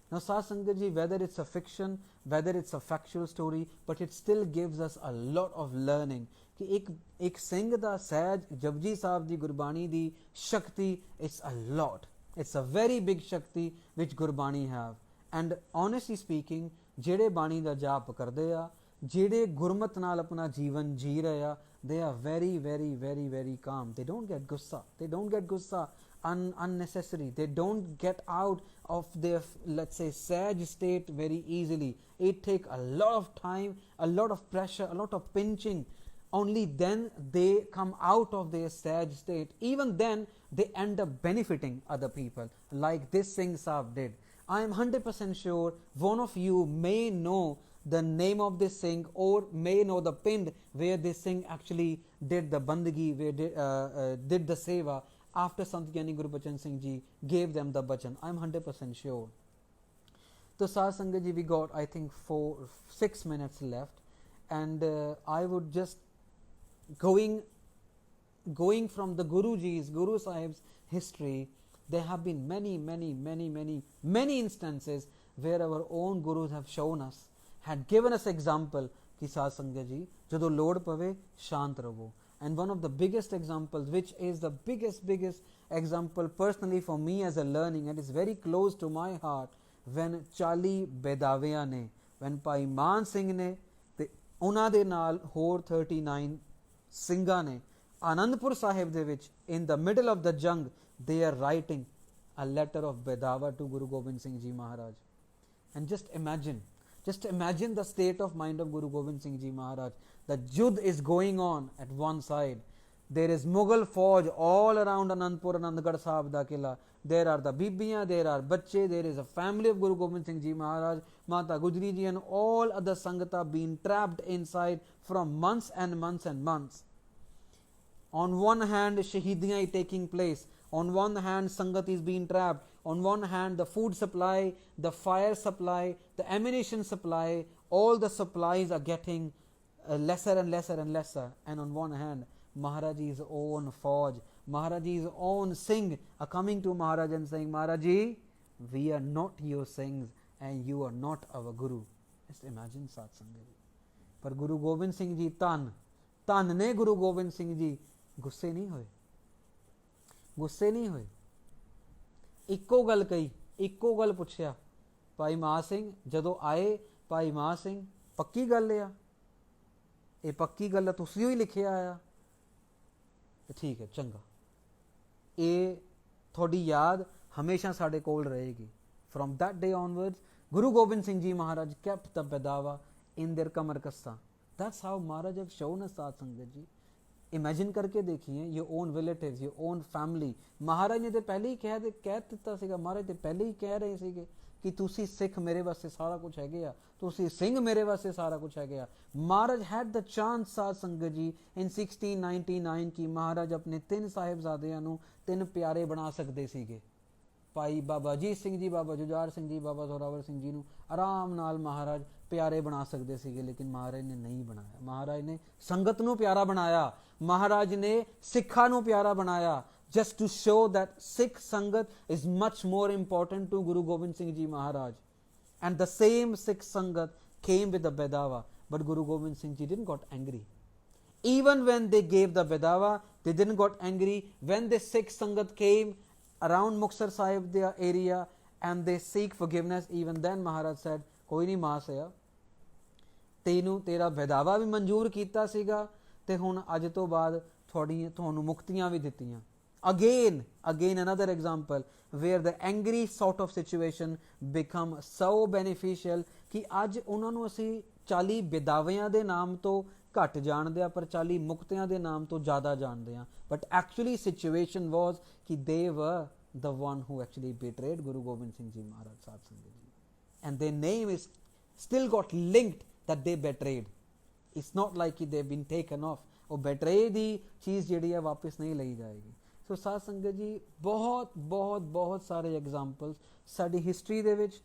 Now Saad Sangat ji, whether it's a fiction, whether it's a factual story, but it still gives us a lot of learning. कि एक सिंह दा सहज जपजी साहब दी गुरबाणी दी शक्ति, it's a lot. It's a very big shakti which Gurbani have. And honestly speaking, ਜਿਹੜੇ ਬਾਣੀ ਦਾ ਜਾਪ ਕਰਦੇ ਆ, ਜਿਹੜੇ ਗੁਰਮਤ ਨਾਲ ਆਪਣਾ ਜੀਵਨ ਜੀ ਰਹੇ ਆ, they are very, very, very, very calm. They don't get gussa. They don't get gussa unnecessary. They don't get out of their, let's say, sage state very easily. It takes a lot of time, a lot of pressure, a lot of pinching. Only then they come out of their sage state. Even then, they end up benefiting other people, like this Singh Sahib did. I am 100% sure one of you may know the name of this Singh, or may know the pind where this Singh actually did the bandagi, where did the seva after Sant Gyani Gurbachan Singh ji gave them the bachan. I am 100% sure. So Saad Sangat ji, we got I think 6 minutes left, and I would just going from the Guru Sahib's history. There have been many instances where our own Gurus have shown us, had given us example ki Saad Sangat ji jado lod pave shant ravo. And one of the biggest examples, which is the biggest example personally for me as a learning, and is very close to my heart, when Chali Bedaviya ne, when Bhai Man Singh ne te ਉਹਨਾਂ ਦੇ ਨਾਲ ਹੋਰ 39 ਸਿੰਘਾਂ ਨੇ Anandpur Sahib de vich, in the middle of the jung, they are writing a letter of Bedawa to Guru Gobind Singh Ji Maharaj. And just imagine the state of mind of Guru Gobind Singh Ji Maharaj. The Judh is going on at one side. There is Mughal Fauj all around Anandpur, Anandgarh Sahib da Kila. There are the Bibiyan, there are Bacche, there is a family of Guru Gobind Singh Ji Maharaj, Mata Gujri Ji, and all other Sangata being trapped inside from months and months and months. On one hand, Shahidiyan is taking place. On one hand, Sangat is being trapped. On one hand, the food supply, the fire supply, the ammunition supply, all the supplies are getting lesser and lesser and lesser. And on one hand, Maharaji's own Fauj, Maharaji's own Singh are coming to Maharaj and saying, Maharaji, we are not your Singhs and you are not our Guru. Just imagine Saad Sangat. Par Guru Gobind Singh Ji tan ne Guru Gobind Singh Ji ਗੁੱਸੇ ਨਹੀਂ ਹੋਏ ਇੱਕੋ ਗੱਲ ਕਹੀ, ਇੱਕੋ ਗੱਲ ਪੁੱਛਿਆ, ਭਾਈ ਮਹਾਂ ਸਿੰਘ ਜਦੋਂ ਆਏ, ਭਾਈ ਮਹਾਂ ਸਿੰਘ ਪੱਕੀ ਗੱਲ ਆ, ਇਹ ਪੱਕੀ ਗੱਲ ਆ, ਤੁਸੀਂ ਹੀ ਲਿਖਿਆ ਆ, ਠੀਕ ਹੈ ਚੰਗਾ, ਇਹ ਤੁਹਾਡੀ ਯਾਦ ਹਮੇਸ਼ਾ ਸਾਡੇ ਕੋਲ ਰਹੇਗੀ. From that day onwards, Guru Gobind Singh Ji Maharaj kept the Bedawa in their Kamar Kassa. That's how Maharaj have shown us, Saad Sangat ji. Imagine करके देखिए, your own relatives, your own family. महाराज ने तो पहले ही ਕਹਿ ਦਿੱਤਾ ਸੀਗਾ, ਮਹਾਰਾਜ ਤੇ ਪਹਿਲੇ ਹੀ ਕਹਿ ਰਹੇ ਸੀਗੇ ਕਿ ਤੁਸੀਂ ਸਿੱਖ ਮੇਰੇ ਵਾਸਤੇ ਸਾਰਾ ਕੁਝ ਹੈਗੇ ਆ, ਤੁਸੀਂ ਸਿੰਘ ਮੇਰੇ ਵਾਸਤੇ ਸਾਰਾ ਕੁਝ ਹੈਗੇ ਆ. ਮਹਾਰਾਜ had the chance, ਸਾਧ ਸੰਗਤ ਜੀ, in 1699 ਕਿ ਮਹਾਰਾਜ ਆਪਣੇ 3 ਸਾਹਿਬਜ਼ਾਦਿਆਂ ਨੂੰ 3 ਪਿਆਰੇ ਬਣਾ ਸਕਦੇ ਸੀਗੇ. ਭਾਈ ਬਾਬਾ ਅਜੀਤ ਸਿੰਘ ਜੀ, ਬਾਬਾ ਜੁਝਾਰ ਸਿੰਘ ਜੀ, ਬਾਬਾ ਜ਼ੋਰਾਵਰ ਸਿੰਘ ਜੀ ਨੂੰ ਆਰਾਮ ਨਾਲ ਮਹਾਰਾਜ ਪਿਆਰੇ ਬਣਾ ਸਕਦੇ ਸੀਗੇ, ਲੇਕਿਨ ਮਹਾਰਾਜ ਨੇ ਨਹੀਂ ਬਣਾਇਆ. ਮਹਾਰਾਜ ਨੇ ਸੰਗਤ ਨੂੰ ਪਿਆਰਾ ਬਣਾਇਆ, ਮਹਾਰਾਜ ਨੇ ਸਿੱਖਾਂ ਨੂੰ ਪਿਆਰਾ ਬਣਾਇਆ, just to show that Sikh Sangat is much more important to Guru Gobind Singh Ji Maharaj. And the same Sikh Sangat came with the Bedawa, but Guru Gobind Singh Ji didn't got angry. Even when they gave the Bedawa, they didn't got angry. When the Sikh Sangat came around Muxar Sahib, their area, and they seek forgiveness, even then Maharaj said, ਕੋਈ ਨਹੀਂ ਮਾਸ ਆ, ਤੈਨੂੰ ਤੇਰਾ ਬੇਦਾਵਾ ਵੀ ਮਨਜ਼ੂਰ ਕੀਤਾ ਸੀਗਾ ਤੇ ਹੁਣ ਅੱਜ ਤੋਂ ਬਾਅਦ ਤੁਹਾਨੂੰ ਮੁਕਤੀਆਂ ਵੀ ਦਿੱਤੀਆਂ. Again another example where the angry sort of situation become so beneficial ਕਿ ਅੱਜ ਉਹਨਾਂ ਨੂੰ ਅਸੀਂ 40 ਬੇਦਾਵਿਆਂ ਦੇ ਨਾਮ ਤੋਂ ਘੱਟ ਜਾਣਦੇ ਆ, ਪਰ 40 ਮੁਕਤਿਆਂ ਦੇ ਨਾਮ ਤੋਂ ਜ਼ਿਆਦਾ ਜਾਣਦੇ ਆ. But actually situation was ਕਿ they were the one who actually betrayed Guru Gobind Singh Ji Maharaj, Saad Sangat Ji. And their name is still got linked that they betrayed. It's not like they've been taken off. ਉਹ betray ਦੀ ਚੀਜ਼ ਜਿਹੜੀ ਆ ਵਾਪਸ ਨਹੀਂ ਲਈ ਜਾਏਗੀ. ਸੋ ਸਾਧ ਸੰਗਤ ਜੀ, ਬਹੁਤ ਸਾਰੇ ਐਗਜ਼ਾਮਪਲਸ ਸਾਡੀ ਹਿਸਟਰੀ ਦੇ ਵਿੱਚ,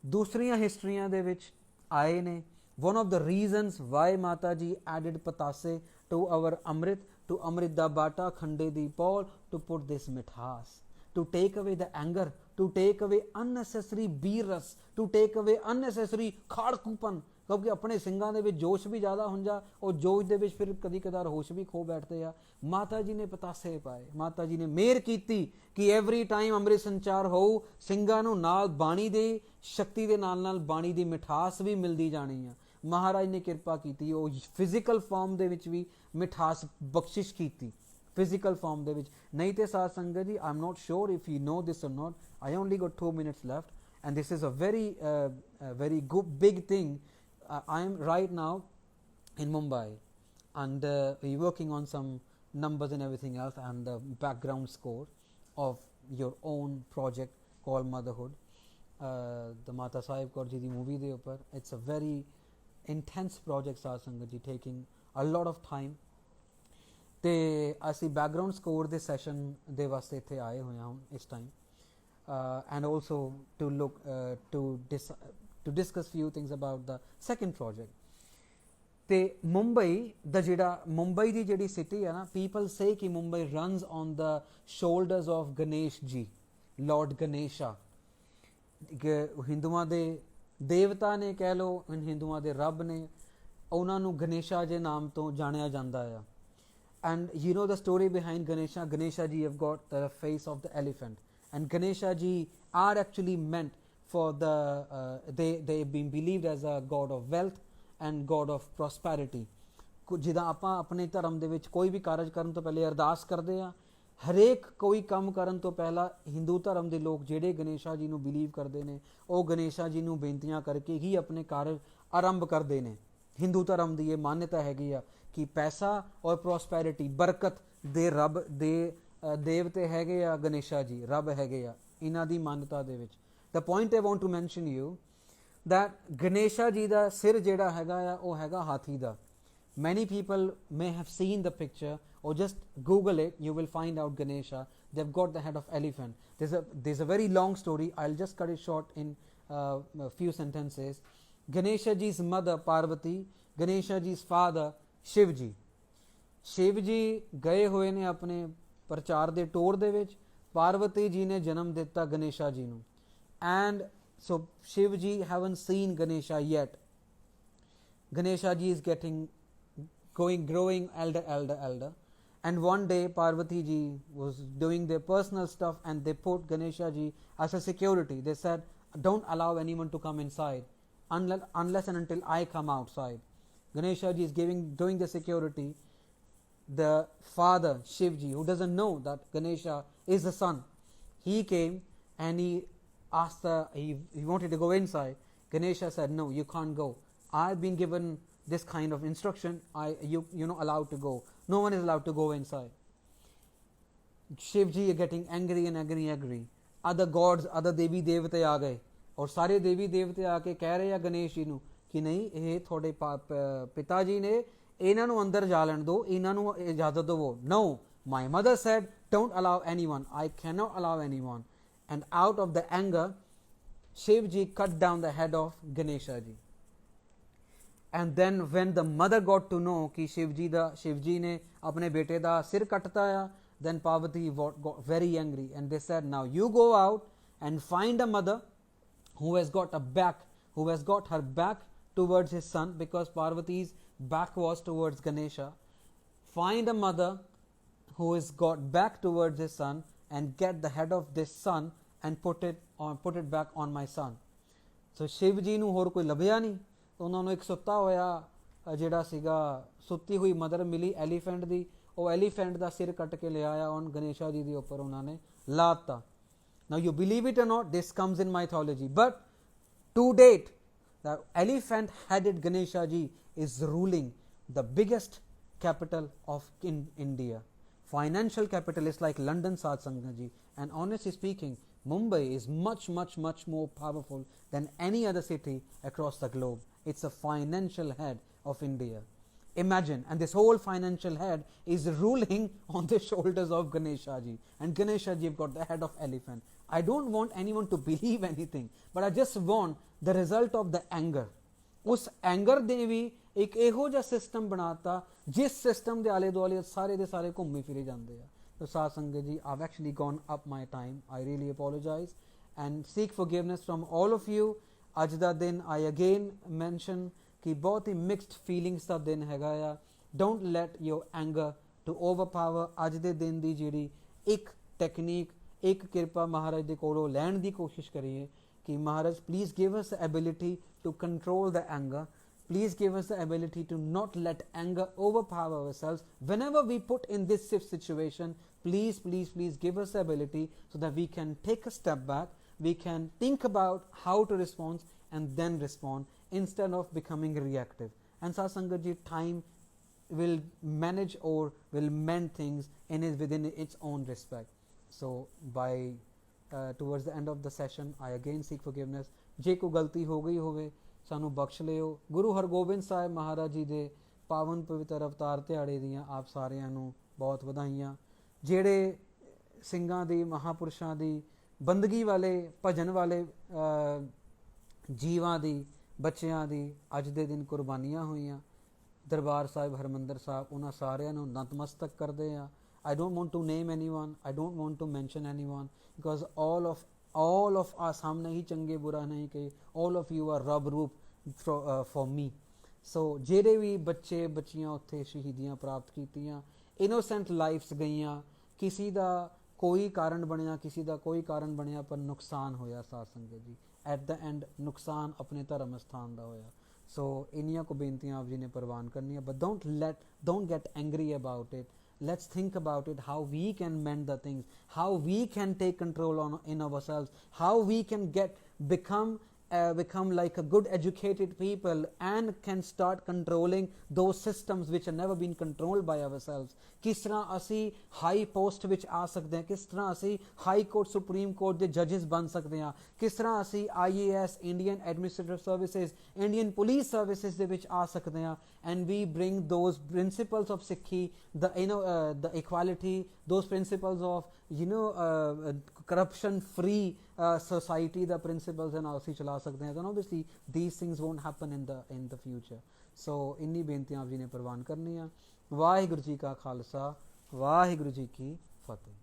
ਦੂਸਰੀਆਂ ਹਿਸਟਰੀਆਂ ਦੇ ਵਿੱਚ ਆਏ ਨੇ. one of the reasons why Mata ji added patase to our Amrit, to Amrit da Bata Khande di Paul, to put this mithas, to take away the anger, to take away unnecessary beerus, to take away unnecessary ਖਾੜਕੂਪਨ. ਕਿਉਂਕਿ ਆਪਣੇ ਸਿੰਘਾਂ ਦੇ ਵਿੱਚ ਜੋਸ਼ ਵੀ ਜ਼ਿਆਦਾ ਹੁੰਦਾ, ਉਹ ਜੋਸ਼ ਦੇ ਵਿੱਚ ਫਿਰ ਕਦੀ ਕਦਾਰ ਹੋਸ਼ ਵੀ ਖੋ ਬੈਠਦੇ ਆ. ਮਾਤਾ ਜੀ ਨੇ ਪਤਾਸੇ ਪਾਏ, ਮਾਤਾ ਜੀ ਨੇ ਮਿਹਰ ਕੀਤੀ ਕਿ ਐਵਰੀ ਟਾਈਮ ਅੰਮ੍ਰਿਤ ਸੰਚਾਰ ਹੋਊ, ਸਿੰਘਾਂ ਨੂੰ ਨਾਲ ਬਾਣੀ ਦੀ ਸ਼ਕਤੀ ਦੇ ਨਾਲ ਬਾਣੀ ਦੀ ਮਿਠਾਸ ਵੀ ਮਿਲਦੀ ਜਾਣੀ ਆ. ਮਹਾਰਾਜ ਨੇ ਕਿਰਪਾ ਕੀਤੀ, ਉਹ ਫਿਜ਼ੀਕਲ ਫਾਰਮ ਦੇ ਵਿੱਚ ਵੀ ਮਿਠਾਸ ਬਖਸ਼ਿਸ਼ ਕੀਤੀ, ਫਿਜ਼ੀਕਲ ਫਾਰਮ ਦੇ ਵਿੱਚ. ਨਹੀਂ ਤੇ sadh sangat ji, I am not sure if you know this or not, I only got 2 minutes left, and this is a very good big thing. I am right now in Mumbai, and we're working on some numbers and everything else, and the background score of your own project called Motherhood, the Mata Sahib Kaur ji di movie de upar. It's a very intense project, Saad Sangat ji, taking a lot of time. ਤੇ ਅਸੀਂ background score ਦੇ session ਦੇ ਵਾਸਤੇ ਇੱਥੇ ਆਏ ਹੋਏ ਹਾਂ ਇਸ time, and also to look to discuss few things about the second project. ਤੇ ਮੁੰਬਈ ਦੀ ਜਿਹੜੀ ਸਿਟੀ ਹੈ ਨਾ, people say ਕਿ Mumbai runs on the shoulders of Ganesh ji, Lord Ganesha. ਹਿੰਦੂਆਂ ਦੇ ਦੇਵਤਾ ਨੇ ਕਹਿ ਲਓ, ਹਿੰਦੂਆਂ ਦੇ ਰੱਬ ਨੇ, ਉਹਨਾਂ ਨੂੰ ਗਣੇਸ਼ਾ ਦੇ ਨਾਮ ਤੋਂ ਜਾਣਿਆ ਜਾਂਦਾ ਆ. And you know the story behind Ganesha. Ganesha ji have got the face of the elephant, and Ganesha ji are actually meant for the they've been believed as a god of wealth and god of prosperity. ਜਿੱਦਾਂ ਆਪਾਂ ਆਪਣੇ ਧਰਮ ਦੇ ਵਿੱਚ ਕੋਈ ਵੀ ਕਾਰਜ ਕਰਨ ਤੋਂ ਪਹਿਲੇ ਅਰਦਾਸ ਕਰਦੇ ਆ, ਹਰੇਕ ਕੋਈ ਕੰਮ ਕਰਨ ਤੋਂ ਪਹਿਲਾਂ ਹਿੰਦੂ ਧਰਮ ਦੇ ਲੋਕ ਜਿਹੜੇ ਗਣੇਸ਼ਾ ਜੀ ਨੂੰ ਬਿਲੀਵ ਕਰਦੇ ਨੇ, ਉਹ ਗਣੇਸ਼ਾ ਜੀ ਨੂੰ ਬੇਨਤੀਆਂ ਕਰਕੇ ਹੀ ਆਪਣੇ ਕਾਰਜ ਆਰੰਭ ਕਰਦੇ ਨੇ. ਹਿੰਦੂ ਧਰਮ ਦੀ ਇਹ ਮਾਨਤਾ ਹੈਗੀ ਆ ਕਿ ਪੈਸਾ ਔਰ ਪ੍ਰੋਸਪੈਰਿਟੀ, ਬਰਕਤ ਦੇ ਰੱਬ ਦੇ ਦੇਵਤੇ ਹੈਗੇ ਆ ਗਣੇਸ਼ਾ ਜੀ, ਰੱਬ ਹੈਗੇ ਆ ਇਹਨਾਂ ਦੀ ਮਾਨਤਾ ਦੇ ਵਿੱਚ. The point I want to mention you that Ganesha ਜੀ ਦਾ ਸਿਰ ਜਿਹੜਾ ਹੈਗਾ ਆ ਉਹ ਹੈਗਾ ਹਾਥੀ ਦਾ. Many people may have seen the picture, or just Google it, you will find out Ganesha. They've got the head of elephant. There's a very long story. I'll just cut it short in a few sentences. Ganesha ji's mother Parvati, Ganesha ji's father Shiv ji. Shiv ji ਗਏ ਹੋਏ ਨੇ ਆਪਣੇ ਪ੍ਰਚਾਰ ਦੇ tour ਦੇ ਵਿੱਚ, ਪਾਰਵਤੀ ਜੀ ਨੇ ਜਨਮ ਦਿੱਤਾ ਗਣੇਸ਼ਾ ਜੀ ਨੂੰ. And so Shiv ji haven't seen Ganesha yet. Ganesha ji is growing elder, and one day Parvati ji was doing their personal stuff, and they put Ganesha ji as a security. They said, don't allow anyone to come inside unless and until I come outside. Ganesha ji is doing the security. The father Shiv ji, who doesn't know that Ganesha is the son, he came and he asked he wanted to go inside. Ganesha said, no, you can't go. I've been given this kind of instruction, you're not allowed to go. No one is allowed to go inside. Shivji are getting angry and angry. Other gods, other devi devte आ गए और सारे देवी देवते आके कह रहे हैं गणेश जी ਨੂੰ कि नहीं ਇਹ ਤੁਹਾਡੇ पिता जी ने ਇਹਨਾਂ ਨੂੰ ਅੰਦਰ ਜਾ ਲੈਣ ਦਿਓ, ਇਹਨਾਂ ਨੂੰ ਇਜਾਜ਼ਤ ਦਿਵੋ. No, my mother said don't allow anyone. I cannot allow anyone. And out of the anger, Shivji cut down the head of Ganesha ji. And then when the mother got to know कि शिवजी ने अपने बेटे दा सिर कटता है, then Parvati got very angry and they said, now you go out and find a mother who has got her back towards his son, because Parvati's back was towards Ganesha. Find a mother who has got back towards his son and get the head of this son and put it back on my son. So Shivji ਨੂੰ ਹੋਰ ਕੋਈ ਲੱਭਿਆ ਨਹੀਂ, ਉਹਨਾਂ ਨੂੰ ਇੱਕ ਸੁੱਤਾ ਹੋਇਆ ਜਿਹੜਾ ਸੀਗਾ ਸੁੱਤੀ ਹੋਈ ਮਦਰ ਮਿਲੀ ਐਲੀਫੈਂਟ ਦੀ, ਉਹ ਐਲੀਫੈਂਟ ਦਾ ਸਿਰ ਕੱਟ ਕੇ ਲਿਆਇਆ ਔਨ ਗਣੇਸ਼ਾ ਜੀ ਦੇ ਉੱਪਰ ਉਹਨਾਂ ਨੇ ਲਾਤਾ. Now you believe it or not, this comes in mythology, but to date the elephant headed Ganesha ji is ruling the biggest capital of India. Financial capital is like London, Sat Sangat ji, and honestly speaking, Mumbai is much more powerful than any other city across the globe. It's a financial head of India. Imagine, and this whole financial head is ruling on the shoulders of Ganesha ji, and Ganesha ji have got the head of elephant. I don't want anyone to believe anything, but I just want the result of the anger. उस anger ने भी एक ਇਹੋ ਜਿਹਾ system बनाता जिस system ਦੇ ਆਲੇ ਦੁਆਲੇ ਸਾਰੇ ਦੇ ਸਾਰੇ ਘੁੰਮੇ ਫਿਰੇ ਜਾਂਦੇ ਆ. So ਸਾਧ ਸੰਗਤ ਜੀ, I've actually gone up my time. I really apologize and seek forgiveness from all of you. ਅੱਜ ਦਾ ਦਿਨ I again mention ਕਿ ਬਹੁਤ ਹੀ mixed feelings ਦਾ ਦਿਨ ਹੈਗਾ ਆ. Don't let your anger to overpower. ਅੱਜ ਦੇ ਦਿਨ ਦੀ ਜਿਹੜੀ ਇੱਕ ਟੈਕਨੀਕ, ਇੱਕ ਕਿਰਪਾ ਮਹਾਰਾਜ ਦੇ ਕੋਲੋਂ ਲੈਣ ਦੀ ਕੋਸ਼ਿਸ਼ ਕਰੀਏ ਕਿ ਮਹਾਰਾਜ please give us the ability to control the anger. Please give us the ability to not let anger overpower ourselves. Whenever we put in this situation, please give us the ability so that we can take a step back, we can think about how to respond and then respond instead of becoming reactive. And Satsangat ji, time will manage or will mend things within its own respect. So by towards the end of the session, I again seek forgiveness. ਜੇ ਕੋਈ ਗਲਤੀ ਹੋ ਗਈ ਹੋਵੇ ਸਾਨੂੰ ਬਖਸ਼ ਲਿਓ. ਗੁਰੂ ਹਰਗੋਬਿੰਦ ਸਾਹਿਬ ਮਹਾਰਾਜ ਜੀ ਦੇ ਪਾਵਨ ਪਵਿੱਤਰ ਅਵਤਾਰ ਦਿਹਾੜੇ ਦੀਆਂ ਆਪ ਸਾਰਿਆਂ ਨੂੰ ਬਹੁਤ ਵਧਾਈਆਂ. ਜਿਹੜੇ ਸਿੰਘਾਂ ਦੀ, ਮਹਾਪੁਰਸ਼ਾਂ ਦੀ, ਬੰਦਗੀ ਵਾਲੇ, ਭਜਨ ਵਾਲੇ ਜੀਵਾਂ ਦੀ, ਬੱਚਿਆਂ ਦੀ ਅੱਜ ਦੇ ਦਿਨ ਕੁਰਬਾਨੀਆਂ ਹੋਈਆਂ. ਦਰਬਾਰ ਸਾਹਿਬ, ਹਰਮੰਦਰ ਸਾਹਿਬ, ਉਹਨਾਂ ਸਾਰਿਆਂ ਨੂੰ ਨਤਮਸਤਕ ਕਰਦੇ ਆ. I don't want to name anyone, I don't want to mention anyone, because all of us हमने ही चंगे बुरा नहीं कहे. All of you are रब रूप for me. So ਜਿਹੜੇ ਵੀ ਬੱਚੇ ਬੱਚੀਆਂ ਉੱਥੇ ਸ਼ਹੀਦੀਆਂ ਪ੍ਰਾਪਤ ਕੀਤੀਆਂ, innocent lives ਗਈਆਂ, ਕਿਸੇ ਦਾ ਕੋਈ ਕਾਰਨ ਬਣਿਆ, ਕਿਸੇ ਦਾ ਕੋਈ ਕਾਰਨ ਬਣਿਆ, ਪਰ ਨੁਕਸਾਨ ਹੋਇਆ ਸਾਧ ਸੰਗਤ ਜੀ. At the end ਨੁਕਸਾਨ ਆਪਣੇ ਧਰਮ ਸਥਾਨ ਦਾ ਹੋਇਆ. So ਇੰਨੀਆਂ ਕੋ ਬੇਨਤੀਆਂ ਆਪ ਜੀ ਨੇ ਪ੍ਰਵਾਨ ਕਰਨੀਆਂ, but don't get angry about it. Let's think about it, how we can mend the things, how we can take control in ourselves, how we can become like a good educated people and can start controlling those systems which have never been controlled by ourselves. किस तरह असी high post which आ सकते हैं, किस तरह असी high court, supreme court के जजेस बन सकते हैं, किस तरह असी IAS, Indian administrative services, Indian police services दे विच आ सकते हैं. And we bring those principles of Sikhi, the equality, those principles of corruption free society, the principles and ਅਸੀਂ ਚਲਾ ਸਕਦੇ ਹਾਂ. Then obviously these things won't happen in the future. So ਇੰਨੀ ਬੇਨਤੀਆਂ ਆਪ ਜੀ ਨੇ ਪ੍ਰਵਾਨ ਕਰਨੀਆਂ. ਵਾਹਿਗੁਰੂ ਜੀ ਕਾ ਖਾਲਸਾ, ਵਾਹਿਗੁਰੂ ਜੀ ਕੀ ਫਤਿਹ.